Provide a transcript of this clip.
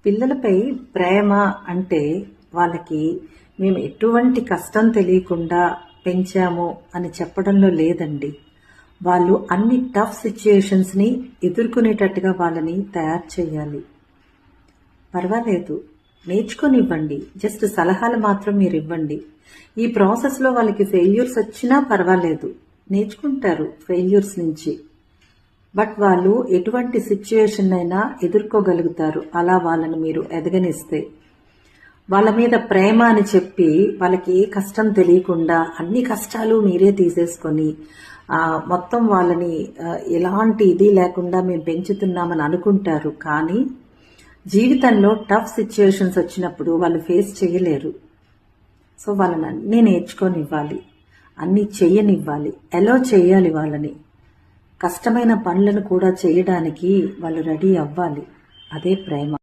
పిల్లలపై ప్రేమ అంటే వాళ్ళకి మేము ఎటువంటి కష్టం తెలియకుండా పెంచాము అని చెప్పడంలో లేదండి. వాళ్ళు అన్ని టఫ్ సిచ్యుయేషన్స్ని ఎదుర్కొనేటట్టుగా వాళ్ళని తయారు చేయాలి. పర్వాలేదు, నేర్చుకొనివ్వండి. జస్ట్ సలహాలు మాత్రం మీరు ఇవ్వండి. ఈ ప్రాసెస్లో వాళ్ళకి ఫెయిల్యూర్స్ వచ్చినా పర్వాలేదు, నేర్చుకుంటారు ఫెయిల్యూర్స్ నుంచి. బట్ వాళ్ళు ఎటువంటి సిచ్యుయేషన్ అయినా ఎదుర్కోగలుగుతారు అలా వాళ్ళని మీరు ఎదగనిస్తే. వాళ్ళ మీద ప్రేమ అని చెప్పి వాళ్ళకి ఏ కష్టం తెలియకుండా అన్ని కష్టాలు మీరే తీసేసుకొని మొత్తం వాళ్ళని ఎలాంటి ఇది లేకుండా మేము పెంచుతున్నామని అనుకుంటారు. కానీ జీవితంలో టఫ్ సిచ్యుయేషన్స్ వచ్చినప్పుడు వాళ్ళు ఫేస్ చేయలేరు. సో వాళ్ళని అన్నీ నేర్చుకొనివ్వాలి, అన్నీ చెయ్యనివ్వాలి, ఎలా చేయాలి. వాళ్ళని కష్టమైన పనులను కూడా చేయడానికి వాళ్ళు రెడీ అవ్వాలి. అదే ప్రేమ.